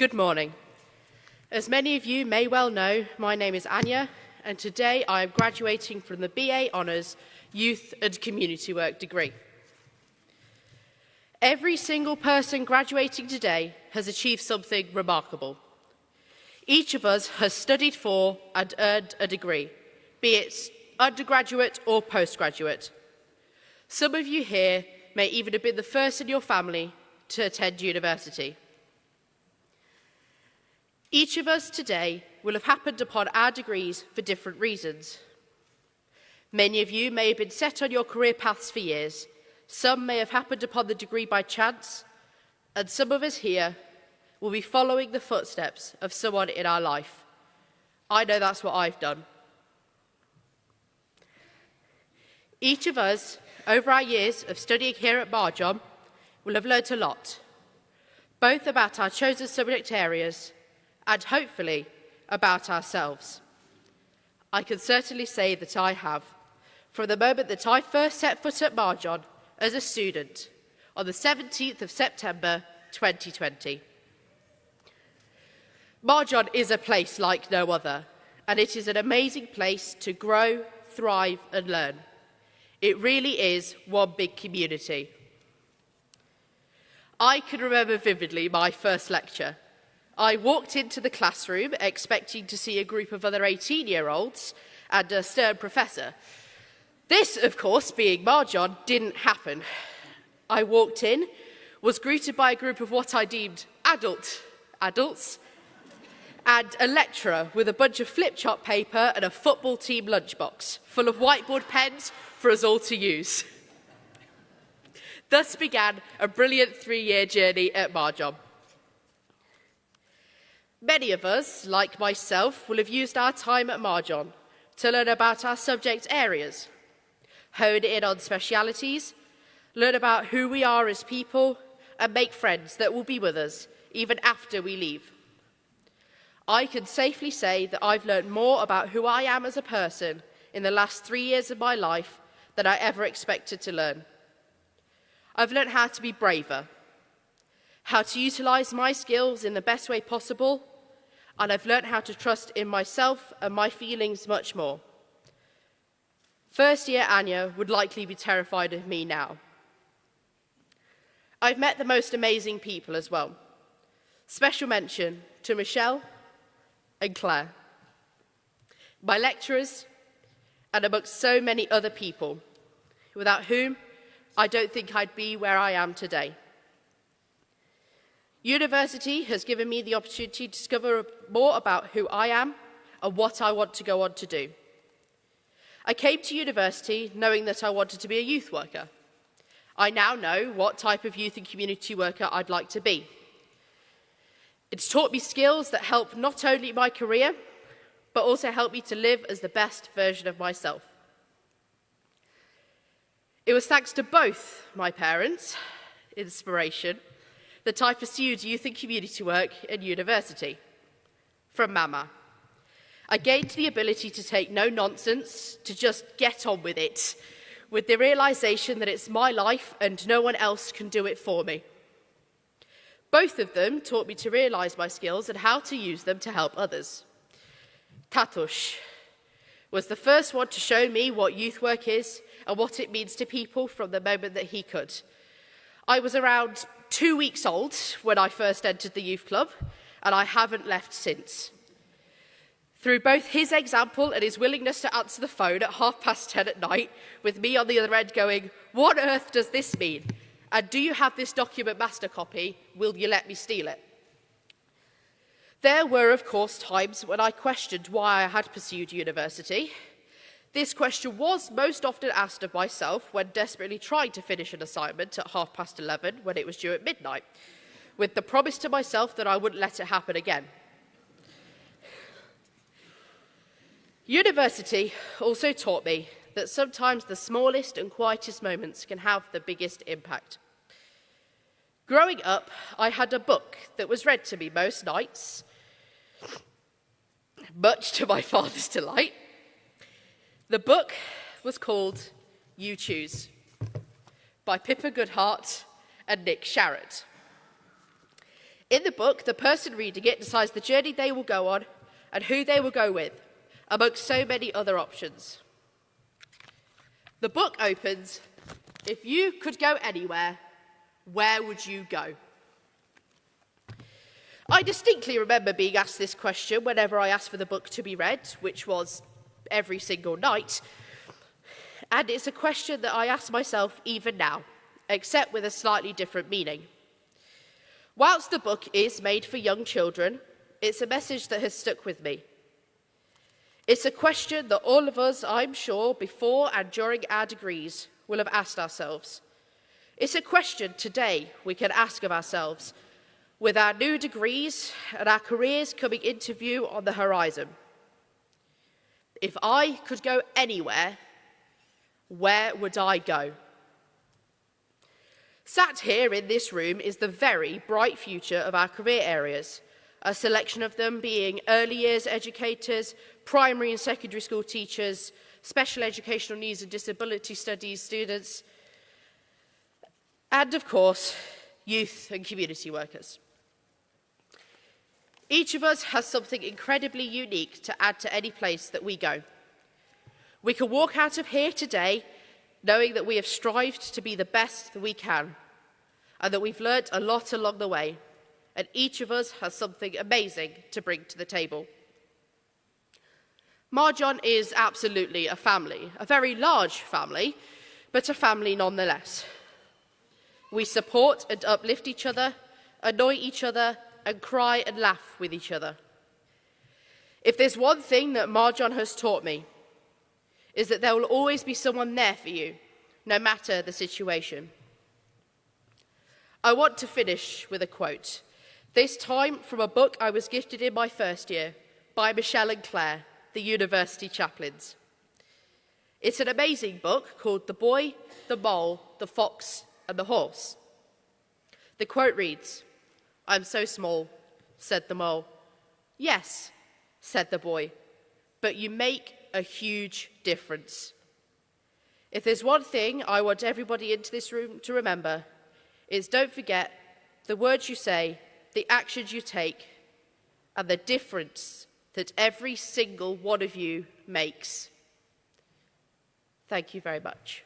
Good morning. As many of you may well know, my name is Ania, and today I am graduating from the BA Honours Youth and Community Work degree. Every single person graduating today has achieved something remarkable. Each of us has studied for and earned a degree, be it undergraduate or postgraduate. Some of you here may even have been the first in your family to attend university. Each of us today will have happened upon our degrees for different reasons. Many of you may have been set on your career paths for years. Some may have happened upon the degree by chance, and some of us here will be following the footsteps of someone in our life. I know that's what I've done. Each of us, over our years of studying here at Marjon, will have learnt a lot, both about our chosen subject areas and hopefully about ourselves. I can certainly say that I have, from the moment that I first set foot at Marjon as a student on the 17th of September 2020. Marjon is a place like no other, and it is an amazing place to grow, thrive and learn. It really is one big community. I can remember vividly my first lecture. I walked into the classroom expecting to see a group of other 18-year-olds and a stern professor. This, of course, being Marjon, didn't happen. I walked in, was greeted by a group of what I deemed adults, and a lecturer with a bunch of flip-chart paper and a football team lunchbox full of whiteboard pens for us all to use. Thus began a brilliant 3-year journey at Marjon. Many of us, like myself, will have used our time at Marjon to learn about our subject areas, hone in on specialities, learn about who we are as people, and make friends that will be with us even after we leave. I can safely say that I've learned more about who I am as a person in the last 3 years of my life than I ever expected to learn. I've learned how to be braver, how to utilise my skills in the best way possible, and I've learnt how to trust in myself and my feelings much more. First year Ania would likely be terrified of me now. I've met the most amazing people as well. Special mention to Michelle and Claire, my lecturers, and amongst so many other people, without whom I don't think I'd be where I am today. University has given me the opportunity to discover more about who I am and what I want to go on to do. I came to university knowing that I wanted to be a youth worker. I now know what type of youth and community worker I'd like to be. It's taught me skills that help not only my career, but also help me to live as the best version of myself. It was thanks to both my parents' inspiration that I pursued youth and community work at university. From Mama, I gained the ability to take no nonsense, to just get on with it, with the realisation that it's my life and no one else can do it for me. Both of them taught me to realise my skills and how to use them to help others. Tatush was the first one to show me what youth work is and what it means to people from the moment that he could. I was around 2 weeks old when I first entered the youth club, and I haven't left since. Through both his example and his willingness to answer the phone at 10:30 at night, with me on the other end going, "What on earth does this mean? And do you have this document master copy? Will you let me steal it?" There were, of course, times when I questioned why I had pursued university. This question was most often asked of myself when desperately trying to finish an assignment at 11:30 when it was due at midnight, with the promise to myself that I wouldn't let it happen again. University also taught me that sometimes the smallest and quietest moments can have the biggest impact. Growing up, I had a book that was read to me most nights, much to my father's delight. The book was called You Choose, by Pippa Goodhart and Nick Sharratt. In the book, the person reading it decides the journey they will go on and who they will go with, amongst so many other options. The book opens, if you could go anywhere, where would you go? I distinctly remember being asked this question whenever I asked for the book to be read, which was every single night. And it's a question that I ask myself even now, except with a slightly different meaning. Whilst the book is made for young children, it's a message that has stuck with me. It's a question that all of us, I'm sure, before and during our degrees, will have asked ourselves. It's a question today we can ask of ourselves, with our new degrees and our careers coming into view on the horizon. If I could go anywhere, where would I go? Sat here in this room is the very bright future of our career areas, a selection of them being early years educators, primary and secondary school teachers, special educational needs and disability studies students, and of course, youth and community workers. Each of us has something incredibly unique to add to any place that we go. We can walk out of here today knowing that we have strived to be the best that we can and that we've learnt a lot along the way, and each of us has something amazing to bring to the table. Marjon is absolutely a family, a very large family, but a family nonetheless. We support and uplift each other, annoy each other, and cry and laugh with each other. If there's one thing that Marjon has taught me, is that there will always be someone there for you, no matter the situation. I want to finish with a quote, this time from a book I was gifted in my first year by Michelle and Claire, the university chaplains. It's an amazing book called The Boy, the Mole, the Fox and the Horse. The quote reads, "I'm so small," said the mole. "Yes," said the boy, "but you make a huge difference." If there's one thing I want everybody into this room to remember, is don't forget the words you say, the actions you take, and the difference that every single one of you makes. Thank you very much.